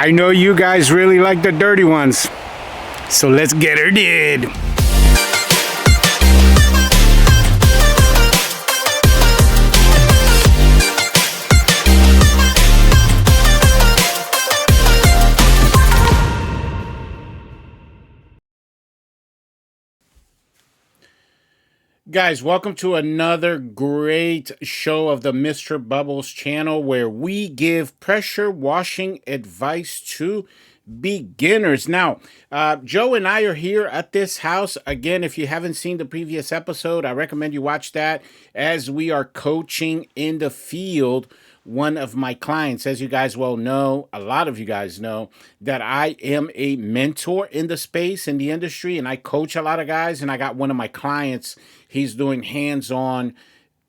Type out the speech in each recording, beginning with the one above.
I know you guys really like the dirty ones, so let's get her did. Guys, welcome to another great show of the Mr. Bubbles channel, where we give pressure washing advice to beginners. Now, Joe and I are here at this house. Again, if you haven't seen the previous episode, I recommend you watch that, as we are coaching in the field one of my clients. As you guys well know, a lot of you guys know that I am a mentor in the space, in the industry, and I coach a lot of guys. And I got one of my clients, he's doing hands-on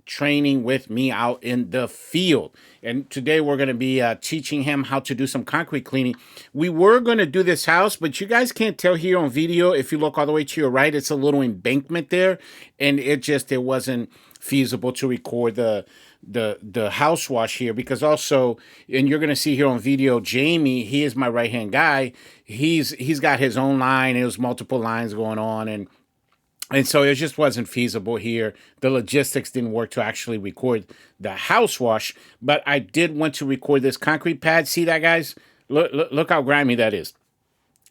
training with me out in the field. And today we're going to be teaching him how to do some concrete cleaning. We were going to do this house, but you guys can't tell here on video. If you look all the way to your right, it's a little embankment there, and it wasn't feasible to record the house wash here, because also, and you're going to see here on video, Jamie, he is my right hand guy. He's got his own line. There's multiple lines going on, and so it just wasn't feasible here. The logistics didn't work to actually record the house wash, but I did want to record this concrete pad. See that, guys? Look how grimy that is.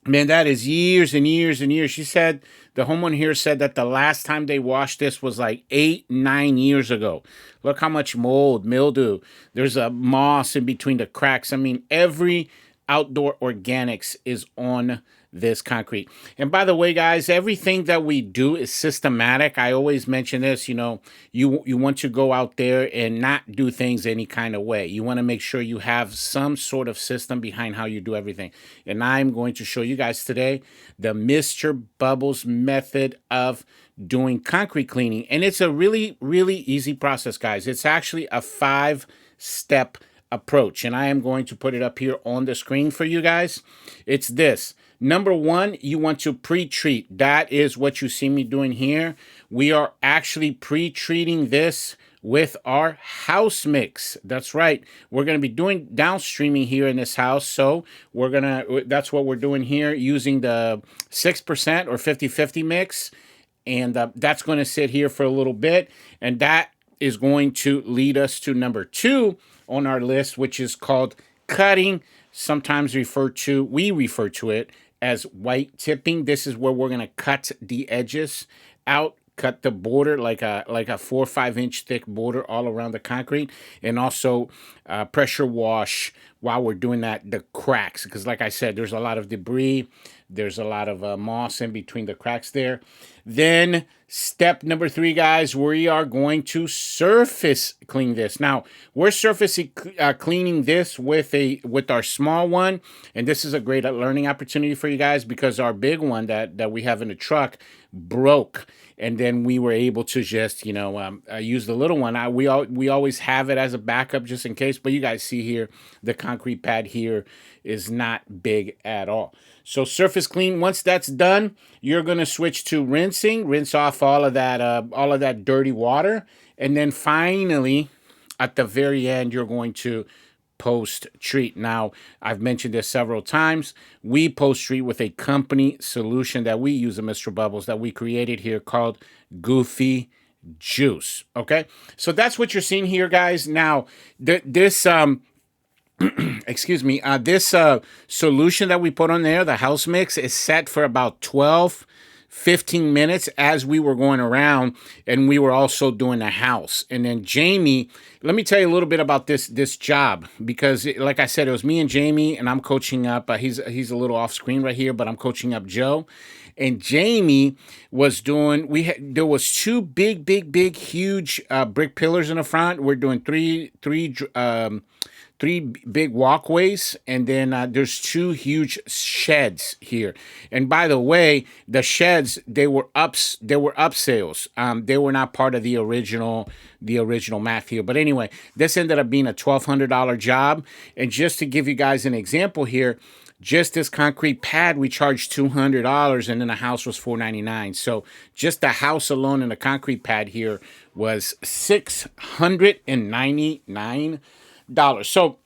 Man, that is years and years and years. She said, the homeowner here said that the last time they washed this was like 8-9 years ago. Look how much mold, mildew. There's a moss in between the cracks. I mean, every outdoor organics is on this concrete. And by the way, guys, everything that we do is systematic. I always mention this, you know, you want to go out there and not do things any kind of way. You want to make sure you have some sort of system behind how you do everything. And I'm going to show you guys today the Mr. Bubbles method of doing concrete cleaning. And it's a really, really easy process, guys. It's actually a 5-step approach. And I am going to put it up here on the screen for you guys. It's this. Number one, you want to pre-treat. That is what you see me doing here. We are actually pre-treating this with our house mix. That's right. We're going to be doing downstreaming here in this house. So that's what we're doing here, using the 6% or 50-50 mix. And that's going to sit here for a little bit. And that is going to lead us to number 2 on our list, which is called cutting. Sometimes we refer to it as white tipping. This is where we're going to cut the edges out, cut the border like a 4 or 5 inch thick border all around the concrete, and also pressure wash while we're doing that the cracks, because like I said, there's a lot of debris, there's a lot of moss in between the cracks there. Then step number 3, guys, we are going to surface clean this. Now we're surface cleaning this with our small one, and this is a great learning opportunity for you guys, because our big one that we have in the truck broke, and then we were able to just use the little one. We always have it as a backup just in case, but you guys see here the concrete pad here is not big at all. So surface clean. Once that's done, you're going to switch to rinsing. Rinse off all of that dirty water, and then finally at the very end you're going to post-treat. Now, I've mentioned this several times. We post-treat with a company solution that we use at Mr. Bubbles that we created here called Goofy Juice. Okay, so that's what you're seeing here, guys. Now, this excuse me, this solution that we put on there, the house mix, is set for about 12-15 minutes as we were going around, and we were also doing the house. And then Jamie, let me tell you a little bit about this job, because like I said, it was me and Jamie, and I'm coaching up. He's a little off screen right here, but I'm coaching up Joe. And Jamie was doing, there was 2 big, huge brick pillars in the front. We're doing three big walkways, and then there's 2 huge sheds here. And by the way, the sheds, they were upsales. They were not part of the original math here. But anyway, this ended up being a $1,200 job. And just to give you guys an example here, just this concrete pad, we charged $200, and then the house was $499. So just the house alone and the concrete pad here was $699. So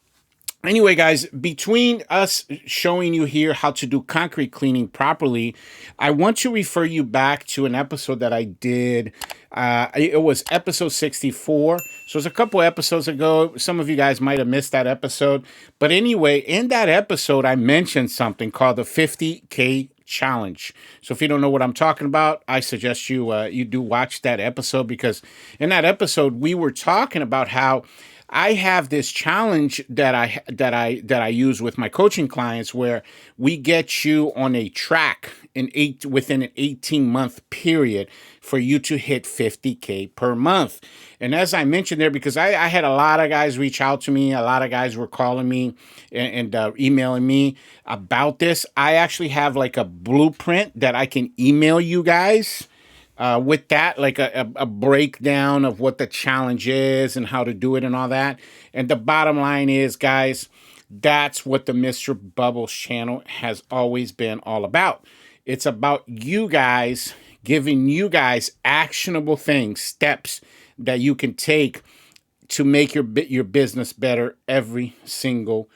Anyway, guys, between us showing you here how to do concrete cleaning properly, I want to refer you back to an episode that I did. It was episode 64. So it's a couple episodes ago. Some of you guys might have missed that episode. But anyway, in that episode, I mentioned something called the 50K challenge. So if you don't know what I'm talking about, I suggest you do watch that episode, because in that episode we were talking about how I have this challenge that I use with my coaching clients, where we get you on a track within an 18-month period for you to hit 50K per month. And as I mentioned there, because I had a lot of guys reach out to me, a lot of guys were calling me and emailing me about this. I actually have like a blueprint that I can email you guys with that, like a breakdown of what the challenge is and how to do it and all that. And the bottom line is, guys, that's what the Mr. Bubbles channel has always been all about. It's about you guys, giving you guys actionable things, steps that you can take to make your business better every single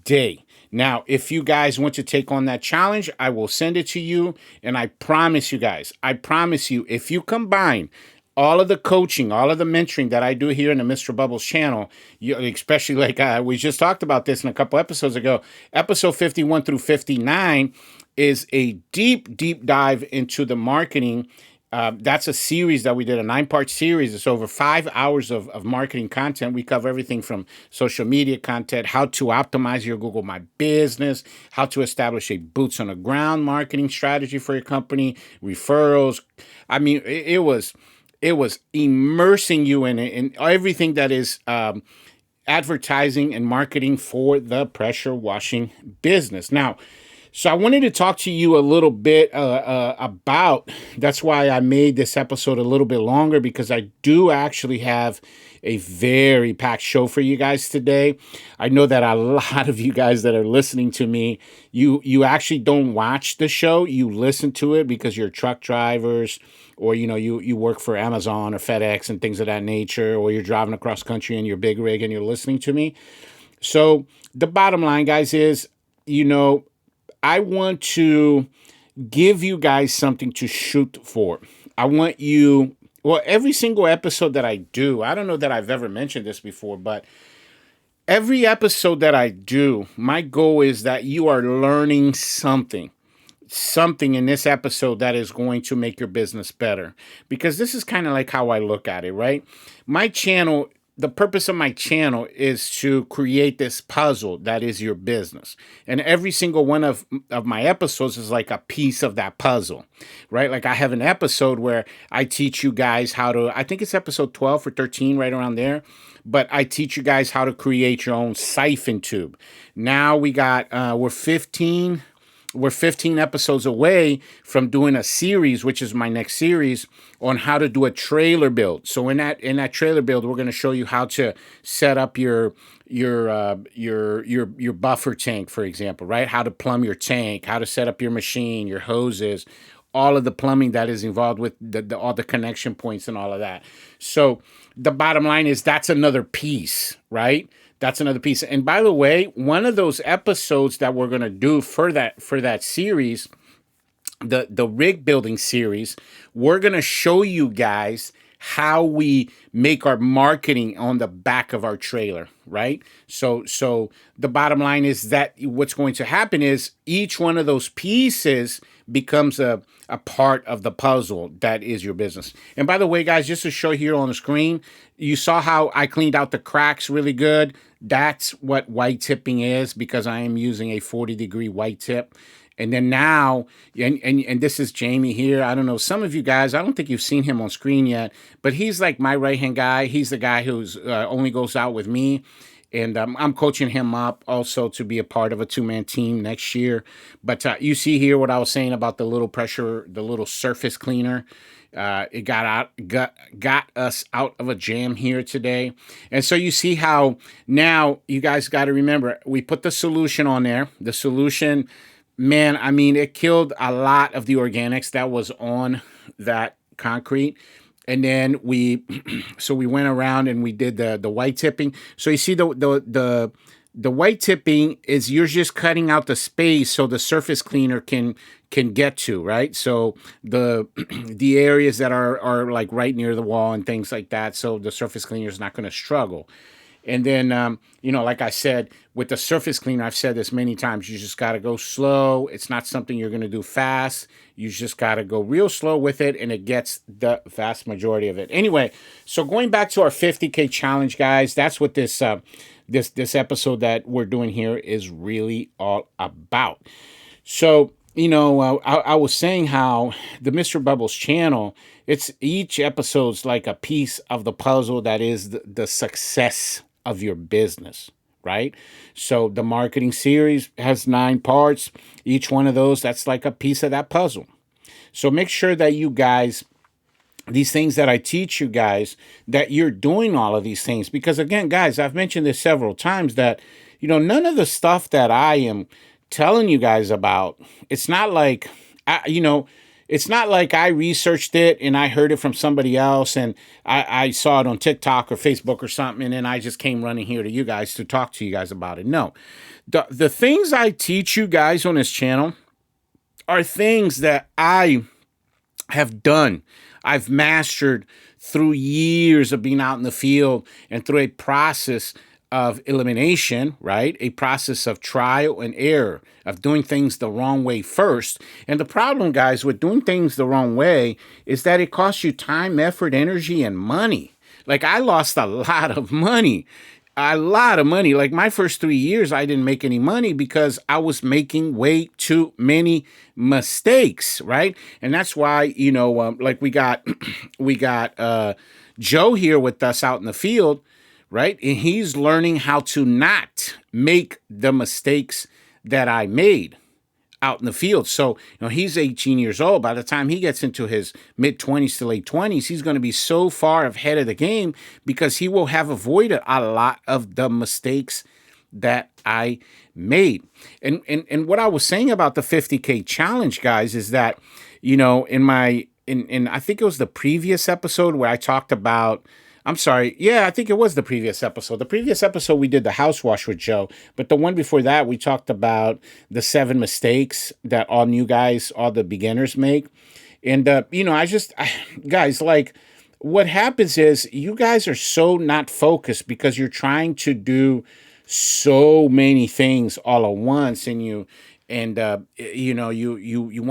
day. Now, if you guys want to take on that challenge, I will send it to you. And I promise you guys, if you combine all of the coaching, all of the mentoring that I do here in the Mr. Bubbles channel, especially like we just talked about this in a couple episodes ago, episode 51 through 59 is a deep dive into the marketing. That's a series that we did, a 9-part series. It's over 5 hours of marketing content. We cover everything from social media content, how to optimize your Google My Business, how to establish a boots on the ground marketing strategy for your company, referrals. I mean, it was immersing you in everything that is advertising and marketing for the pressure washing business. Now, so I wanted to talk to you a little bit about, that's why I made this episode a little bit longer, because I do actually have a very packed show for you guys today. I know that a lot of you guys that are listening to me, you actually don't watch the show, you listen to it because you're truck drivers, or you work for Amazon or FedEx and things of that nature, or you're driving across country in your big rig and you're listening to me. So the bottom line, guys, is, I want to give you guys something to shoot for. I want you, well, every single episode that I do, I don't know that I've ever mentioned this before, but every episode that I do, my goal is that you are learning something in this episode that is going to make your business better. Because this is kind of like how I look at it, right? My channel, the purpose of my channel is to create this puzzle that is your business. And every single one of my episodes is like a piece of that puzzle, right? Like I have an episode where I teach you guys how to, I think it's episode 12 or 13, right around there. But I teach you guys how to create your own siphon tube. Now we're 15 episodes away from doing a series, which is my next series, on how to do a trailer build. So in that trailer build, we're going to show you how to set up your buffer tank, for example, right? How to plumb your tank, how to set up your machine, your hoses, all of the plumbing that is involved with all the connection points and all of that. So the bottom line is that's another piece, right? That's another piece. And by the way, one of those episodes that we're going to do for that series, the rig building series, we're going to show you guys how we make our marketing on the back of our trailer, right? So the bottom line is that what's going to happen is each one of those pieces becomes a part of the puzzle that is your business. And by the way, guys, just to show here on the screen, you saw how I cleaned out the cracks really good. That's what white tipping is, because I am using a 40-degree white tip. And then now, and this is Jamie here. I don't know, some of you guys, I don't think you've seen him on screen yet, but he's like my right-hand guy. He's the guy who's only goes out with me. And I'm coaching him up also to be a part of a 2-man team next year. But you see here what I was saying about the little surface cleaner. It got us out of a jam here today. And so you see how now you guys got to remember, we put the solution on there. The solution, man, I mean, it killed a lot of the organics that was on that concrete. And then we went around and we did the white tipping. So you see the The white tipping is you're just cutting out the space so the surface cleaner can get to, right? So the the areas that are like right near the wall and things like that, so the surface cleaner is not going to struggle. And then, like I said, with the surface cleaner, I've said this many times, you just got to go slow. It's not something you're going to do fast. You just got to go real slow with it, and it gets the vast majority of it. Anyway, so going back to our 50K challenge, guys, that's what this episode that we're doing here is really all about. So, I was saying how the Mr. Bubbles channel, it's each episode's like a piece of the puzzle that is the success of your business, right? So the marketing series has 9 parts. Each one of those, that's like a piece of that puzzle. So make sure that you guys, these things that I teach you guys, that you're doing all of these things. Because again, guys, I've mentioned this several times that, none of the stuff that I am telling you guys about, it's not like, it's not like I researched it and I heard it from somebody else and I saw it on TikTok or Facebook or something and then I just came running here to you guys to talk to you guys about it. No, the things I teach you guys on this channel are things that I have done. I've mastered through years of being out in the field and through a process of elimination, right? A process of trial and error, of doing things the wrong way first. And the problem, guys, with doing things the wrong way is that it costs you time, effort, energy, and money. Like I lost a lot of money. Like my first 3 years, I didn't make any money because I was making way too many mistakes, right? And that's why, like we got Joe here with us out in the field, right? And he's learning how to not make the mistakes that I made out in the field. So, he's 18 years old. By the time he gets into his mid-20s to late 20s, he's going to be so far ahead of the game because he will have avoided a lot of the mistakes that I made. And what I was saying about the 50K challenge, guys, is that, in I think it was the previous episode where I talked about, I'm sorry. Yeah, I think it was the previous episode. The previous episode, we did the house wash with Joe. But the one before that, we talked about the 7 mistakes that all new guys, all the beginners make. And, guys, like what happens is you guys are so not focused because you're trying to do so many things all at once. And you want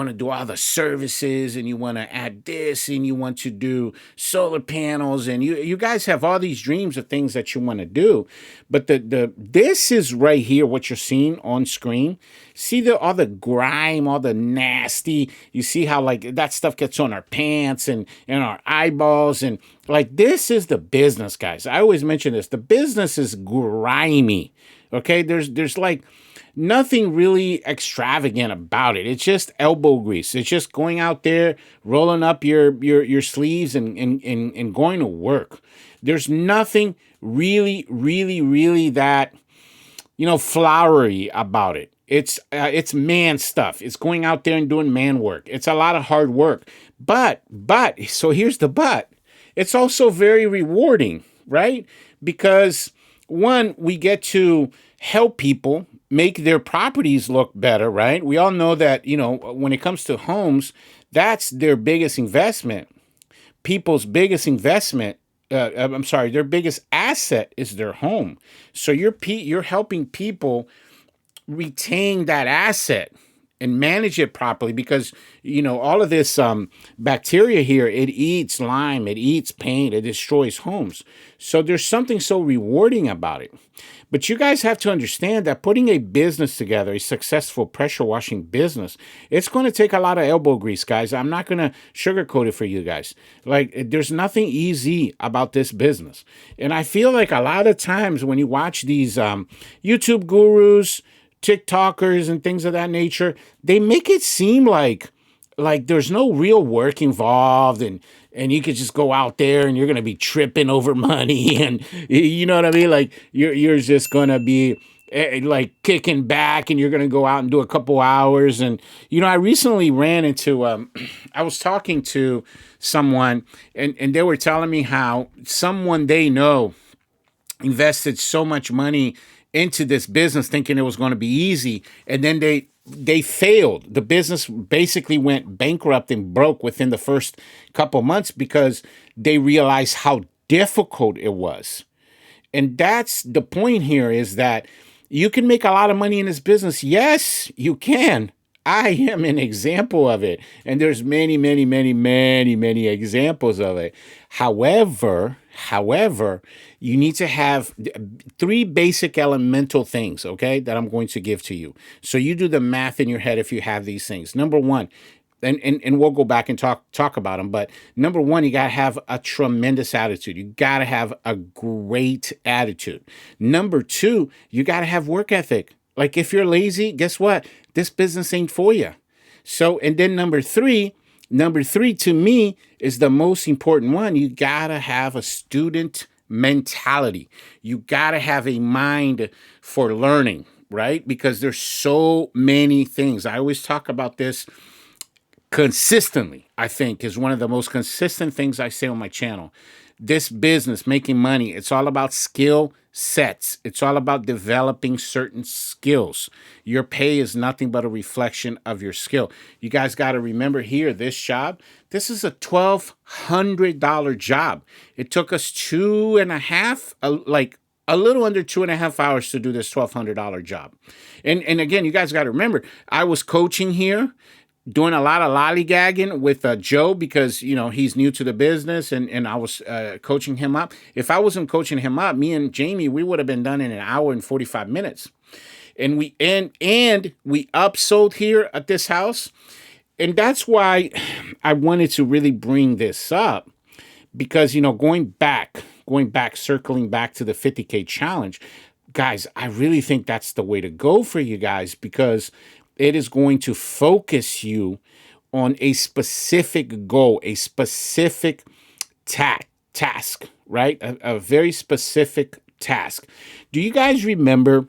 to do all the services and you want to add this and you want to do solar panels and you guys have all these dreams of things that you want to do. But this is right here what you're seeing on screen. See all the grime, all the nasty. You see how like that stuff gets on our pants and our eyeballs and like this is the business, guys. I always mention this. The business is grimy. Okay, there's like nothing really extravagant about it. It's just elbow grease. It's just going out there, rolling up your sleeves and going to work. There's nothing really, really, really that, flowery about it. It's man stuff. It's going out there and doing man work. It's a lot of hard work. But, so here's the but. It's also very rewarding, right? Because one, we get to help people make their properties look better, right? We all know that, when it comes to homes, that's their biggest investment. People's biggest investment, their biggest asset is their home. So you're helping people retain that asset and manage it properly because, all of this bacteria here, it eats lime, it eats paint, it destroys homes. So there's something so rewarding about it. But you guys have to understand that putting a business together, a successful pressure washing business, it's going to take a lot of elbow grease, guys. I'm not going to sugarcoat it for you guys. Like, there's nothing easy about this business. And I feel like a lot of times when you watch these YouTube gurus, TikTokers and things of that nature, they make it seem like there's no real work involved and you could just go out there and you're going to be tripping over money and you know what I mean? Like you're just going to be like kicking back and you're going to go out and do a couple hours. And, I recently ran into, I was talking to someone and they were telling me how someone they know invested so much money into this business thinking it was going to be easy, and then they failed. The business basically went bankrupt and broke within the first couple months because they realized how difficult it was. And that's the point here, is that you can make a lot of money in this business. Yes, you can. I am an example of it. And there's many, many, many, many, many examples of it. However, you need to have 3 basic elemental things, okay, that I'm going to give to you. So you do the math in your head if you have these things. Number 1, and we'll go back and talk about them. But number 1, you got to have a tremendous attitude. You got to have a great attitude. Number 2, you got to have work ethic. Like, if you're lazy, guess what? This business ain't for you. So, and then number three to me is the most important one. You got to have a student mentality. You got to have a mind for learning, right? Because there's so many things. I always talk about this consistently. I think is one of the most consistent things I say on my channel. This business, making money, it's all about skill sets. It's all about developing certain skills. Your pay is nothing but a reflection of your skill. You guys got to remember here, this job, this is a $1,200 job. It took us 2.5, a little under 2.5 hours to do this $1,200 job. And again, you guys got to remember, I was coaching here, doing a lot of lollygagging with Joe, because, you know, he's new to the business, and I was coaching him up. If I wasn't coaching him up, me and Jamie, we would have been done in 1 hour and 45 minutes. And we upsold here at this house. And that's why I wanted to really bring this up, because, you know, going back, circling back to the 50K challenge, guys, I really think that's the way to go for you guys, because it is going to focus you on a specific goal, a specific task, right? A very specific task. Do you guys remember,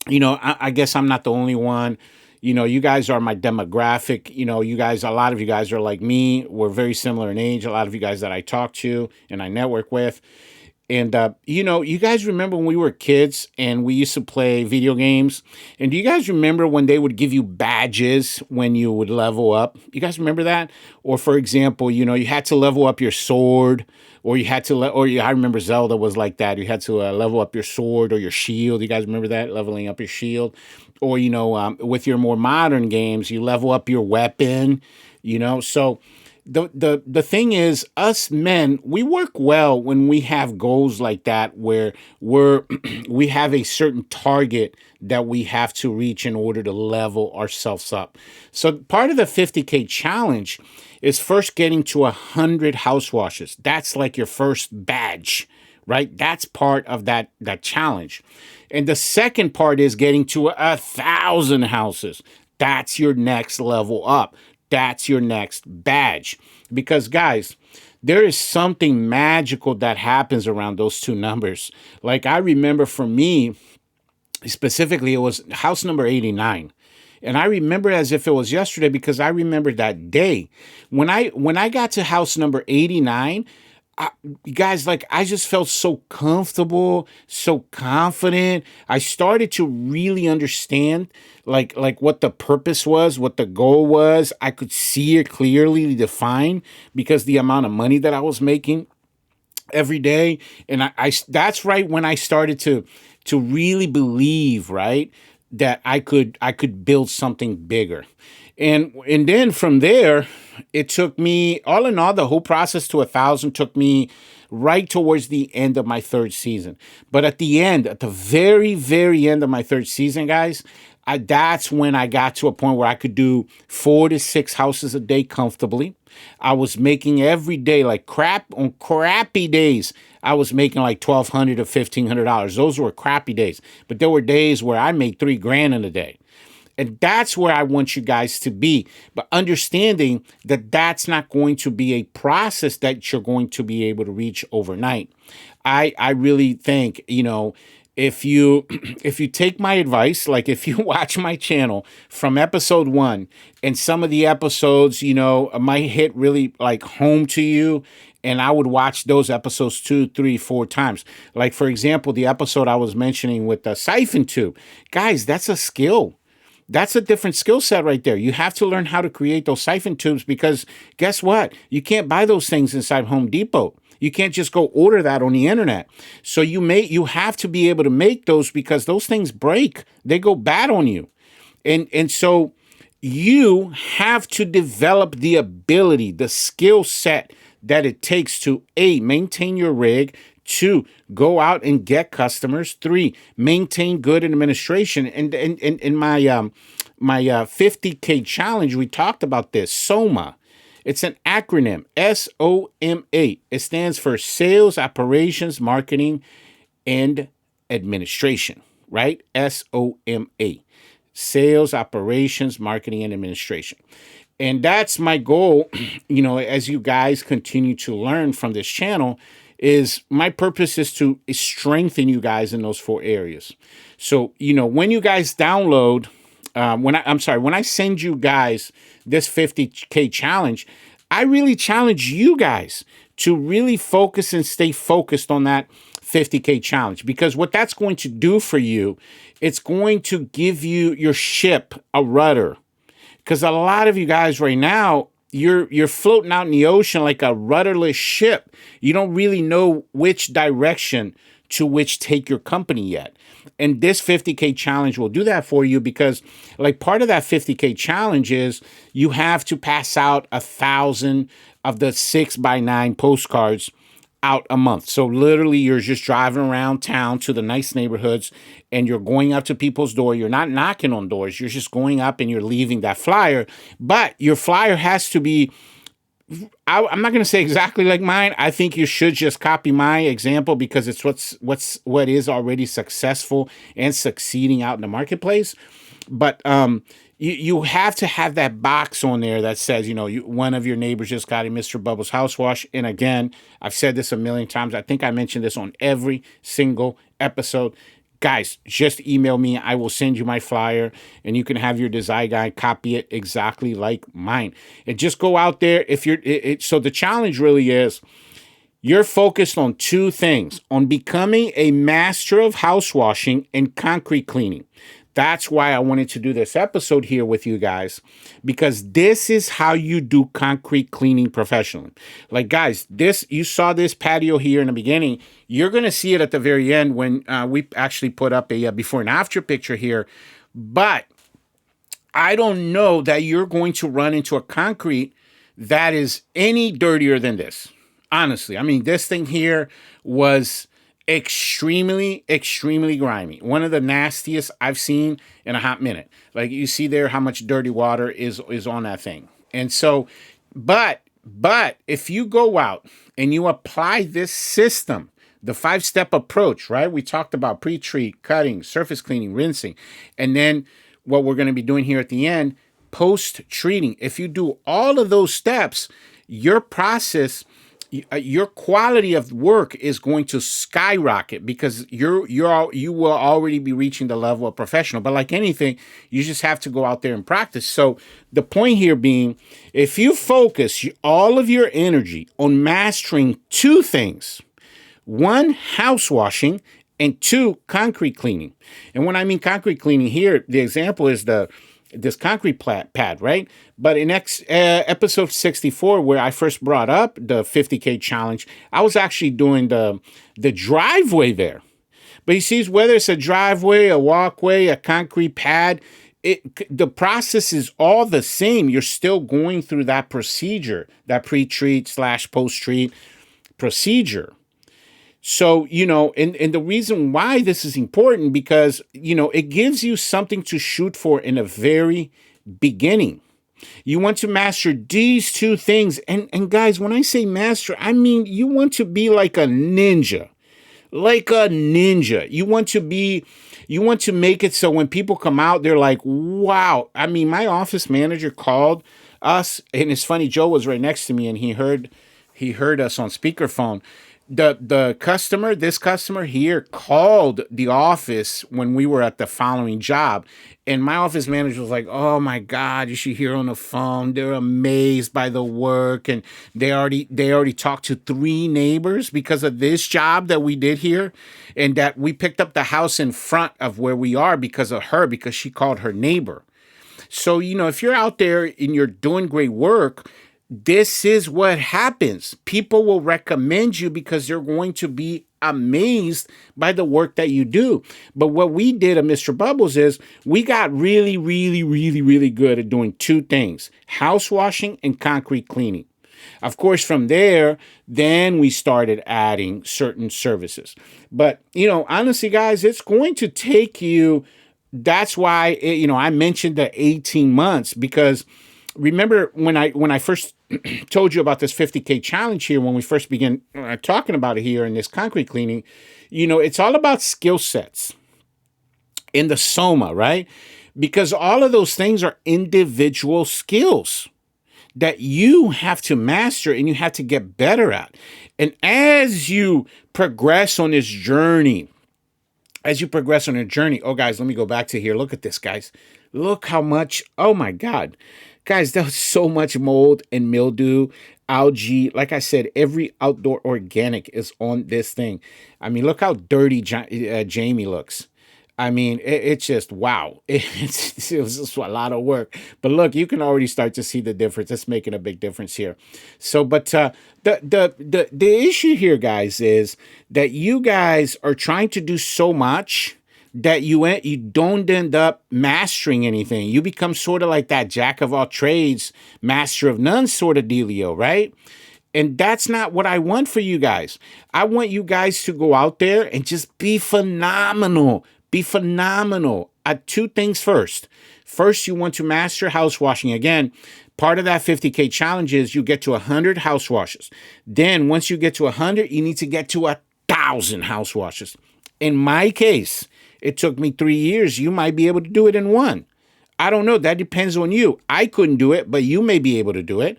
you know, I guess I'm not the only one, you know, you guys are my demographic, you know, a lot of you guys are like me. We're very similar in age. A lot of you guys that I talk to and I network with. And, you know, you guys remember when we were kids and we used to play video games? And do you guys remember when they would give you badges when you would level up? You guys remember that? Or, for example, you know, you had to level up your sword, or you had to, I remember Zelda was like that. You had to level up your sword or your shield. You guys remember that? Leveling up your shield. Or, you know, with your more modern games, you level up your weapon, you know? So the thing is, us men, we work well when we have goals like that, where we have a certain target that we have to reach in order to level ourselves up. So part of the 50K challenge is first getting to 100 house washes. That's like your first badge, right? That's part of that challenge. And the second part is getting to 1,000 houses. That's your next level up. That's your next badge. Because, guys, there is something magical that happens around those two numbers. Like, I remember for me, specifically, it was house number 89. And I remember as if it was yesterday, because I remember that day. When I got to house number 89, guys, like, I just felt so comfortable, so confident. I started to really understand like what the purpose was, what the goal was. I could see it clearly defined because the amount of money that I was making every day. And I that's right when I started to really believe, right, that I could build something bigger. And then from there, it took me, all in all, the whole process to 1,000 took me right towards the end of my third season. But at the very, very end of my third season, guys, that's when I got to a point where I could do 4 to 6 houses a day comfortably. I was making every day, like on crappy days, I was making like $1,200 to $1,500. Those were crappy days. But there were days where I made $3,000 in a day. And that's where I want you guys to be. But understanding that that's not going to be a process that you're going to be able to reach overnight. I really think, you know, if you take my advice, like if you watch my channel from episode 1, and some of the episodes, you know, might hit really like home to you, And I would watch those episodes 2, 3, 4 times. Like, for example, the episode I was mentioning with the siphon tube. Guys, that's a skill. That's a different skill set right there. You have to learn how to create those siphon tubes because guess what? You can't buy those things inside Home Depot. You can't just go order that on the internet. So you have to be able to make those because those things break. They go bad on you. And so you have to develop the ability, the skill set that it takes to A, maintain your rig, 2, go out and get customers, 3, maintain good administration. And in my 50K challenge, we talked about this, SOMA. It's an acronym, SOMA. It stands for Sales, Operations, Marketing, and Administration, right? SOMA. Sales, Operations, Marketing, and Administration. And that's my goal, as you guys continue to learn from this channel, is my purpose is to strengthen you guys in those 4 areas. So, when you guys download, when I send you guys this 50K challenge, I really challenge you guys to really focus and stay focused on that 50K challenge, because what that's going to do for you, it's going to give you your ship a rudder. Because a lot of you guys right now, you're floating out in the ocean like a rudderless ship. You don't really know which direction to which take your company yet. And this 50K challenge will do that for you because like part of that 50K challenge is you have to pass out 1,000 of the 6x9 postcards out a month. So literally you're just driving around town to the nice neighborhoods and you're going up to people's door. You're not knocking on doors. You're just going up and you're leaving that flyer. But your flyer has to be, I'm not going to say exactly like mine. I think you should just copy my example because it's what is already successful and succeeding out in the marketplace. But you have to have that box on there that says, one of your neighbors just got a Mr. Bubbles house wash. And again, I've said this a million times. I think I mentioned this on every single episode. Guys, just email me. I will send you my flyer and you can have your design guy copy it exactly like mine. And just go out there. So the challenge really is you're focused on 2 things, on becoming a master of house washing and concrete cleaning. That's why I wanted to do this episode here with you guys, because this is how you do concrete cleaning professionally. Like, guys, you saw this patio here in the beginning. You're going to see it at the very end when we actually put up a before and after picture here. But I don't know that you're going to run into a concrete that is any dirtier than this. Honestly, I mean, this thing here was extremely, extremely grimy. One of the nastiest I've seen in a hot minute. Like you see there how much dirty water is on that thing. And so, but if you go out and you apply this system, the 5-step approach, right? We talked about pre-treat, cutting, surface cleaning, rinsing, and then what we're going to be doing here at the end, post-treating. If you do all of those steps, your process, your quality of work is going to skyrocket because you will already be reaching the level of professional. But like anything, you just have to go out there and practice. So the point here being, if you focus all of your energy on mastering 2 things, 1, house washing, and 2, concrete cleaning. And when I mean concrete cleaning here, the example is this concrete pad, right? But in episode 64, where I first brought up the 50K challenge, I was actually doing the driveway there. But you see, whether it's a driveway, a walkway, a concrete pad, the process is all the same. You're still going through that procedure, that pre-treat / post-treat procedure. So, and the reason why this is important because, it gives you something to shoot for in the very beginning. You want to master these 2 things. And guys, when I say master, I mean, you want to be like a ninja. Like a ninja. You want to make it so when people come out, they're like, wow. I mean, my office manager called us, and it's funny, Joe was right next to me and he heard us on speakerphone. The customer, this customer here, called the office when we were at the following job, and my office manager was like, "Oh my God, you should hear on the phone. They're amazed by the work, and they already talked to 3 neighbors because of this job that we did here, and that we picked up the house in front of where we are because of her, because she called her neighbor." So, if you're out there and you're doing great work, this is what happens. People will recommend you because they're going to be amazed by the work that you do. But what we did at Mr. Bubbles is we got really, really, really, really good at doing 2 things: house washing and concrete cleaning. Of course, from there, then we started adding certain services. But, honestly, guys, it's going to take you. That's why, I mentioned the 18 months, because remember when I first told you about this 50K challenge here, when we first began talking about it here in this concrete cleaning, it's all about skill sets in the soma, right? Because all of those things are individual skills that you have to master and you have to get better at. And as you progress on this journey, oh, guys, let me go back to here. Look at this, guys. Look how much, oh my God. Guys, there's so much mold and mildew, algae. Like I said, every outdoor organic is on this thing. I mean, look how dirty Jamie looks. I mean, it's just, wow. It was just a lot of work. But look, you can already start to see the difference. It's making a big difference here. So, but the issue here, guys, is that you guys are trying to do so much that you don't end up mastering anything. You become sort of like that jack of all trades, master of none sort of dealio, right? And that's not what I want for you guys. I want you guys to go out there and just be phenomenal. Be phenomenal at 2 things first. First, you want to master house washing. Again, part of that 50K challenge is you get to 100 house washes. Then once you get to 100, you need to get to 1,000 house washes. In my case, it took me 3 years. You might be able to do it in 1. I don't know. That depends on you. I couldn't do it, but you may be able to do it.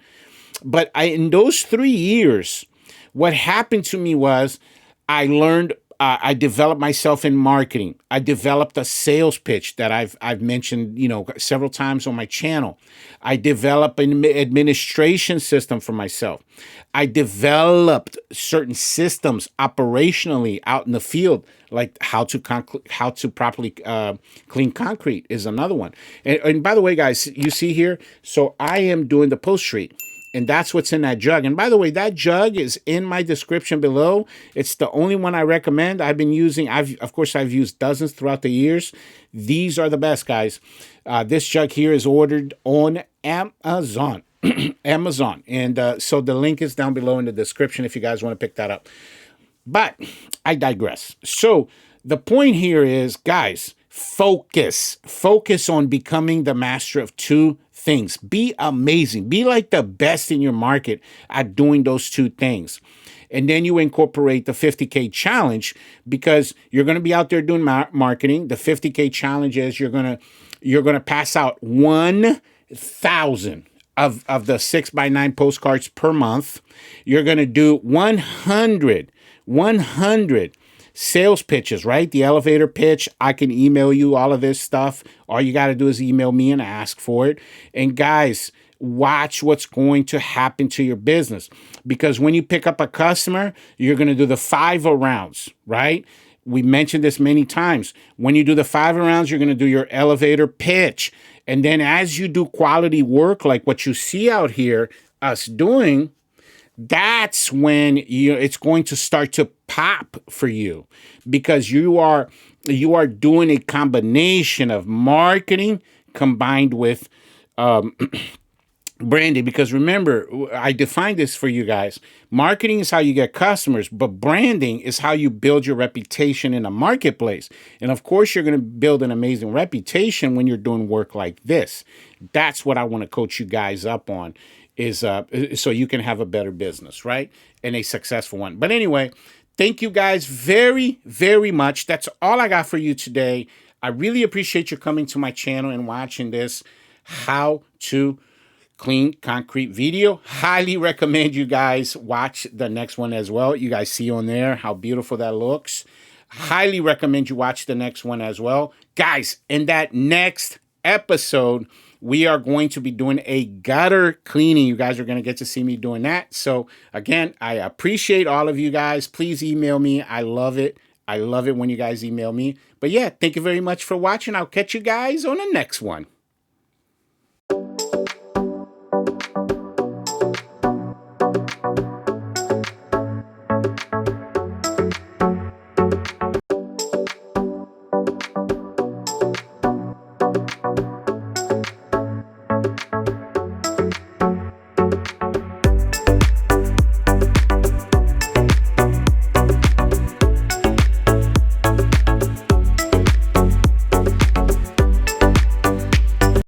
But in those 3 years, what happened to me was I learned. I developed myself in marketing. I developed a sales pitch that I've mentioned, several times on my channel. I developed an administration system for myself. I developed certain systems operationally out in the field, like how to properly clean concrete is another one. And by the way, guys, you see here, so I am doing the post treat. And that's what's in that jug. And by the way, that jug is in my description below. It's the only one I recommend. I've been using, of course, I've used dozens throughout the years. These are the best, guys. This jug here is ordered on Amazon. Amazon. And so the link is down below in the description if you guys want to pick that up. But I digress. So the point here is, guys, focus on becoming the master of 2 things. Be amazing. Be like the best in your market at doing those 2 things. And then you incorporate the 50K challenge, because you're going to be out there doing marketing. The 50K challenge is you're going to pass out 1,000 of the 6x9 postcards per month. You're going to do 100 sales pitches, right? The elevator pitch. I can email you all of this stuff. All you got to do is email me and ask for it. And guys, watch what's going to happen to your business, because when you pick up a customer, you're going to do the 5 rounds, right? We mentioned this many times. When you do the 5 rounds, you're going to do your elevator pitch. And then as you do quality work, like what you see out here, us doing, that's when it's going to start to pop for you, because you are doing a combination of marketing combined with branding. Because remember, I defined this for you guys. Marketing is how you get customers, but branding is how you build your reputation in a marketplace. And of course, you're going to build an amazing reputation when you're doing work like this. That's what I want to coach you guys up on, is so you can have a better business, right? And a successful one. But anyway, thank you guys very, very much. That's all I got for you today. I really appreciate you coming to my channel and watching this how to clean concrete video. Highly recommend you guys watch the next one as well. You guys see on there how beautiful that looks. Highly recommend you watch the next one as well. Guys, in that next episode, we are going to be doing a gutter cleaning. You guys are going to get to see me doing that. So again, I appreciate all of you guys. Please email me. I love it. I love it when you guys email me. But yeah, thank you very much for watching. I'll catch you guys on the next one.